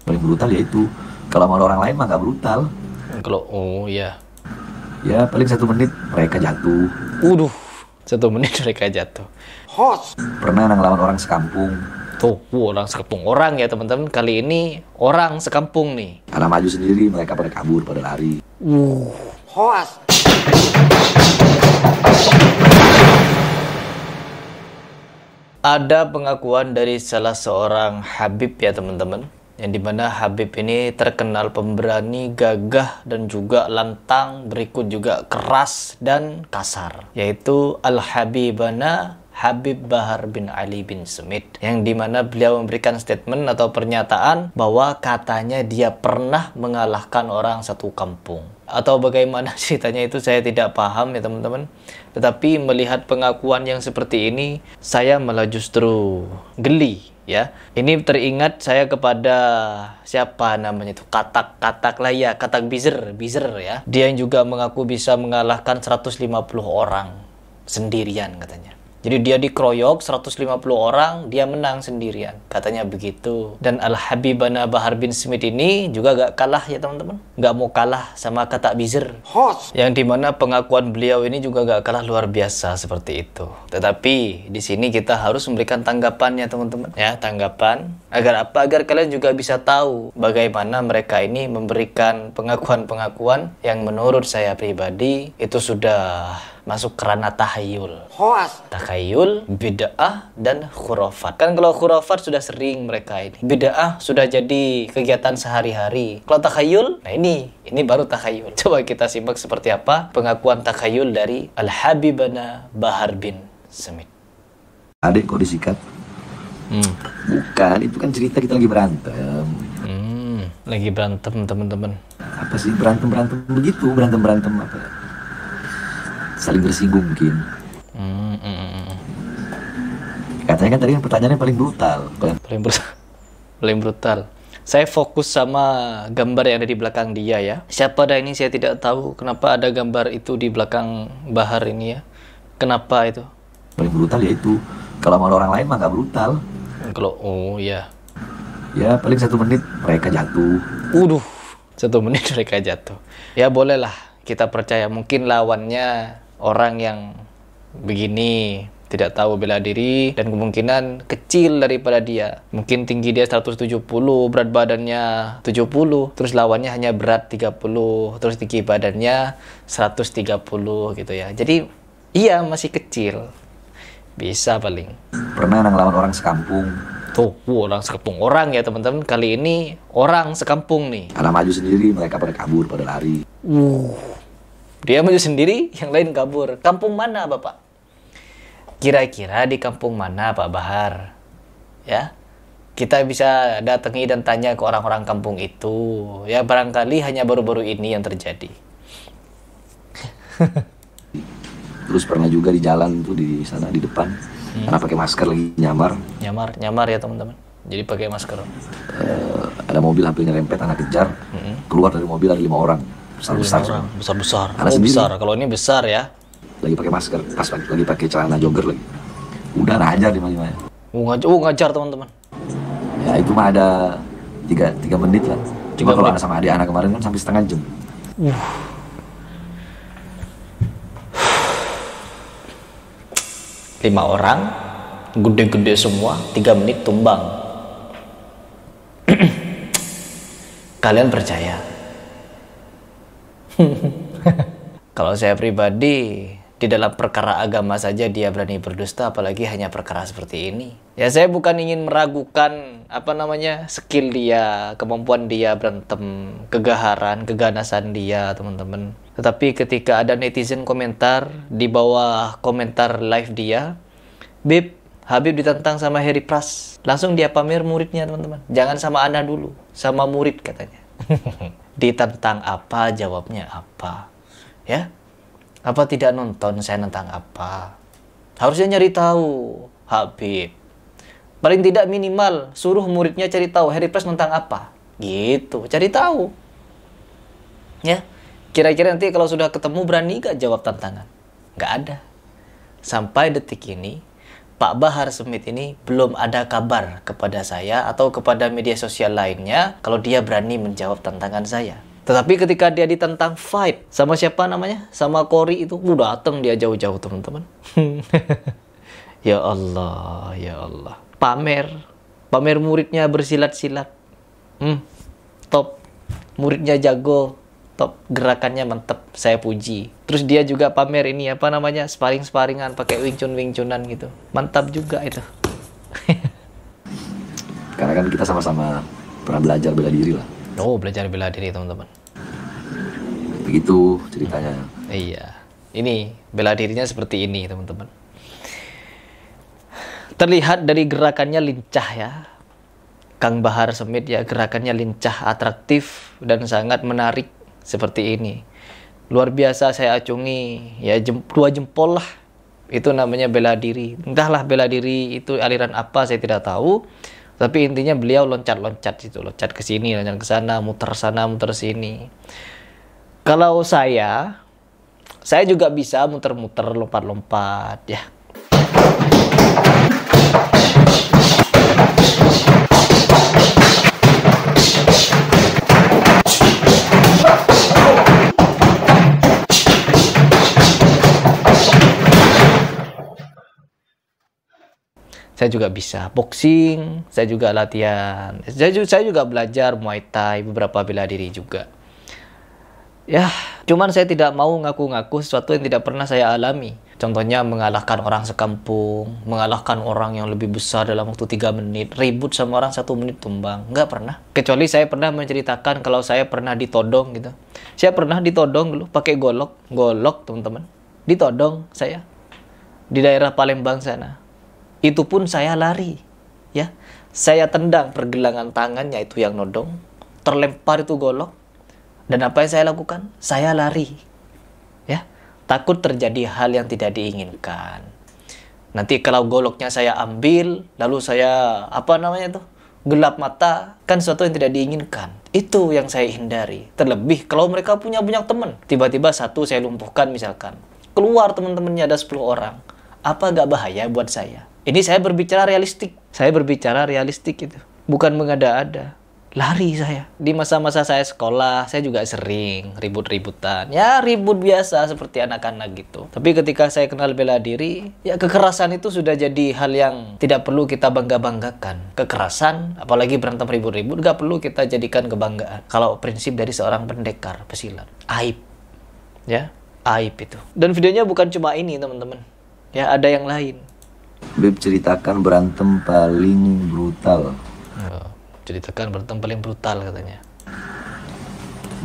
Paling brutal ya itu. Kalau sama orang lain mah nggak brutal. Kalau oh ya. Ya paling 1 menit mereka jatuh. 1 menit mereka jatuh. Pernah ngelawan orang sekampung. Tuh, orang sekampung. Orang ya teman-teman, kali ini orang sekampung nih. Karena maju sendiri mereka pada kabur, pada lari. Ada pengakuan dari salah seorang Habib ya teman-teman, yang dimana Habib ini terkenal pemberani, gagah, dan juga lantang, berikut juga keras dan kasar, yaitu Al-Habibana Habib Bahar bin Ali bin Smith, yang dimana beliau memberikan statement atau pernyataan bahwa katanya dia pernah mengalahkan orang satu kampung. Atau bagaimana ceritanya itu saya tidak paham ya teman-teman. Tetapi melihat pengakuan yang seperti ini, saya malah justru geli ya. Ini teringat saya kepada siapa namanya itu, Katak lah ya, Katak Bizer ya. Dia yang juga mengaku bisa mengalahkan 150 orang sendirian katanya. Jadi dia dikeroyok 150 orang, dia menang sendirian. Katanya begitu. Dan Al-Habibana Bahar bin Smith ini juga gak kalah ya teman-teman. Gak mau kalah sama Katak Bizer. Yang dimana pengakuan beliau ini juga gak kalah luar biasa seperti itu. Tetapi di sini kita harus memberikan tanggapannya teman-teman. Ya, tanggapan. Agar apa? Agar kalian juga bisa tahu bagaimana mereka ini memberikan pengakuan-pengakuan yang menurut saya pribadi itu sudah masuk ke ranah tahayul. Takhayul, bid'ah, dan khurafat. Kan kalau khurafat sudah sering mereka ini. Bid'ah sudah jadi kegiatan sehari-hari. Kalau takhayul, nah ini baru takhayul. Coba kita simak seperti apa pengakuan takhayul dari Al-Habibana Bahar bin Smith. Adik kok disikat? Bukan, itu kan cerita kita lagi berantem. Lagi berantem teman-teman. Apa sih berantem begitu? Berantem apa? Saling bersinggung mungkin. Katanya kan tadi kan pertanyaannya paling brutal. Paling brutal. Saya fokus sama gambar yang ada di belakang dia ya. Siapa dah ini saya tidak tahu. Kenapa ada gambar itu di belakang Bahar ini ya? Kenapa itu? Paling brutal ya itu. Kalau sama orang lain mah nggak brutal. Kalau oh ya. Ya paling 1 menit mereka jatuh. 1 menit mereka jatuh. Ya bolehlah kita percaya, mungkin lawannya orang yang begini, tidak tahu bela diri, dan kemungkinan kecil daripada dia. Mungkin tinggi dia 170, berat badannya 70, terus lawannya hanya berat 30, terus tinggi badannya 130 gitu ya. Jadi iya masih kecil. Bisa paling. Pernah ngelawan orang sekampung. Tuh, orang sekampung. Orang ya teman-teman, kali ini orang sekampung nih. Karena maju sendiri mereka pada kabur, pada lari. Dia maju sendiri, yang lain kabur. Kampung mana Bapak? Kira-kira di kampung mana Pak Bahar? Ya, kita bisa datangi dan tanya ke orang-orang kampung itu. Ya barangkali hanya baru-baru ini yang terjadi. Terus pernah juga di jalan tuh di sana di depan. Karena pakai masker lagi Nyamar ya teman-teman. Jadi pakai masker. Ada mobil hampir nyerempet, anak kejar. Keluar dari mobil ada 5 orang. Besar. Oh, besar. Kalau ini besar ya. Lagi pakai masker, pas lagi pakai celana jogger lagi. Udah ngajar 5-5-nya. Ngajar teman-teman. Ya itu mah ada 3 menit lah. Cuma kalau anak sama adik-anak kemarin kan sampai setengah jam. 5 orang, gede-gede semua, 3 menit tumbang. Kalian percaya? Kalau saya pribadi, di dalam perkara agama saja dia berani berdusta, apalagi hanya perkara seperti ini. Ya saya bukan ingin meragukan skill dia, kemampuan dia berantem, kegaharan, keganasan dia teman-teman. Tetapi ketika ada netizen komentar di bawah komentar live dia, Habib ditantang sama Harry Pras, langsung dia pamer muridnya teman-teman. Jangan sama Ana dulu, sama murid katanya. Ditantang apa, jawabnya apa? Ya? Apa tidak nonton saya nentang apa? Harusnya nyari tahu, Habib. Paling tidak minimal suruh muridnya cari tahu Harry Pras nentang apa. Gitu, cari tahu. Ya. Kira-kira nanti kalau sudah ketemu berani gak jawab tantangan? Gak ada. Sampai detik ini Pak Bahar Smith ini belum ada kabar kepada saya atau kepada media sosial lainnya kalau dia berani menjawab tantangan saya. Tetapi ketika dia ditantang fight sama siapa namanya? Sama Cory itu, datang dia jauh-jauh teman-teman. Ya Allah, ya Allah. Pamer muridnya bersilat-silat. Top. Muridnya jago. Top, gerakannya mantep, saya puji. Terus dia juga pamer ini apa namanya, sparring-sparingan pakai wingchunan gitu, mantap juga itu. Karena kan kita sama-sama pernah belajar bela diri lah. Oh, belajar bela diri teman-teman. Begitu ceritanya. Iya, ini bela dirinya seperti ini teman-teman. Terlihat dari gerakannya lincah ya, Kang Bahar Smith ya, gerakannya lincah, atraktif dan sangat menarik. Seperti ini, luar biasa, saya acungi ya, dua jempol lah. Itu namanya bela diri. Entahlah bela diri itu aliran apa, saya tidak tahu. Tapi intinya beliau loncat-loncat itu, loncat ke sini, loncat ke sana, muter sini. Kalau saya juga bisa muter-muter, lompat-lompat ya. Saya juga bisa boxing, saya juga latihan, saya juga belajar Muay Thai, beberapa bela diri juga. Ya, cuman saya tidak mau ngaku-ngaku sesuatu yang tidak pernah saya alami. Contohnya mengalahkan orang sekampung, mengalahkan orang yang lebih besar dalam waktu 3 menit, ribut sama orang 1 menit tumbang. Nggak pernah. Kecuali saya pernah menceritakan kalau saya pernah ditodong gitu. Saya pernah ditodong dulu pakai golok teman-teman. Ditodong saya di daerah Palembang sana. Itu pun saya lari, ya. Saya tendang pergelangan tangannya itu yang nodong, terlempar itu golok. Dan apa yang saya lakukan? Saya lari, ya. Takut terjadi hal yang tidak diinginkan. Nanti kalau goloknya saya ambil, lalu saya gelap mata, kan sesuatu yang tidak diinginkan. Itu yang saya hindari. Terlebih kalau mereka punya banyak teman, tiba-tiba satu saya lumpuhkan misalkan, keluar teman-temannya ada 10 orang. Apa nggak bahaya buat saya? Ini saya berbicara realistik. Saya berbicara realistik itu. Bukan mengada-ada. Lari saya. Di masa-masa saya sekolah, saya juga sering ribut-ributan. Ya, ribut biasa seperti anak-anak gitu. Tapi ketika saya kenal bela diri, ya kekerasan itu sudah jadi hal yang tidak perlu kita bangga-banggakan. Kekerasan, apalagi berantem ribut-ribut, nggak perlu kita jadikan kebanggaan. Kalau prinsip dari seorang pendekar pesilat. Aib. Ya, aib itu. Dan videonya bukan cuma ini, teman-teman. Ya, ada yang lain. Beb, ceritakan berantem paling brutal. Ceritakan berantem paling brutal katanya.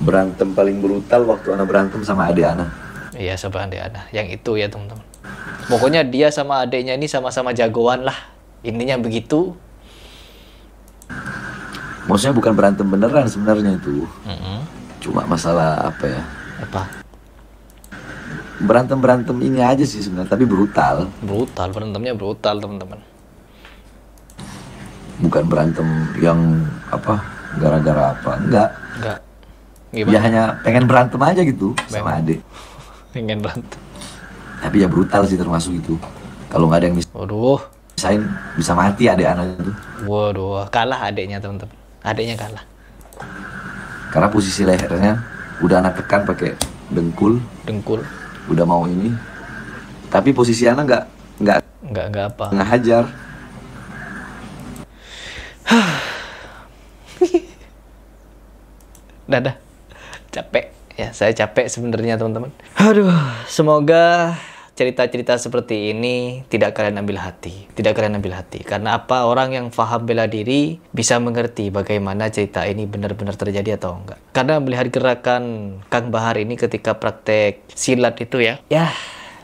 Berantem paling brutal waktu anak berantem sama adik anak. Iya, sama adik anak. Yang itu ya teman-teman. Pokoknya dia sama adiknya ini sama-sama jagoan lah. Intinya begitu. Maksudnya bukan berantem beneran sebenarnya itu. Cuma masalah apa ya? Apa? Berantem ini aja sih sebenarnya, tapi brutal. Berantemnya brutal teman-teman. Bukan berantem yang gara-gara apa, enggak. Gimana? Ya hanya pengen berantem aja gitu sama adik. Pengen berantem. Tapi ya brutal sih termasuk itu. Kalau nggak ada yang misain, bisa mati adik anak itu. Waduh, kalah adiknya teman-teman. Adiknya kalah. Karena posisi lehernya udah anak tekan pakai dengkul. Udah mau ini, tapi posisi anak nggak apa, ngajar. Dadah, capek ya, saya capek sebenarnya teman-teman. Aduh, semoga cerita-cerita seperti ini tidak kalian ambil hati, karena apa, orang yang paham bela diri bisa mengerti bagaimana cerita ini benar-benar terjadi atau enggak. Karena melihat gerakan Kang Bahar ini ketika praktek silat itu ya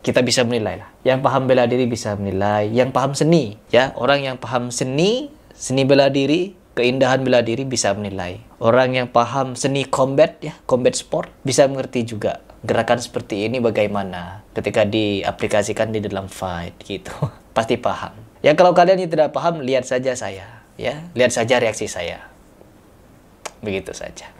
kita bisa menilai lah. Yang paham bela diri bisa menilai, yang paham seni ya, orang yang paham seni bela diri, keindahan bela diri bisa menilai. Orang yang paham seni combat ya, combat sport, bisa mengerti juga gerakan seperti ini bagaimana ketika diaplikasikan di dalam fight gitu. Pasti paham. Ya kalau kalian yang tidak paham, lihat saja saya ya. Lihat saja reaksi saya. Begitu saja.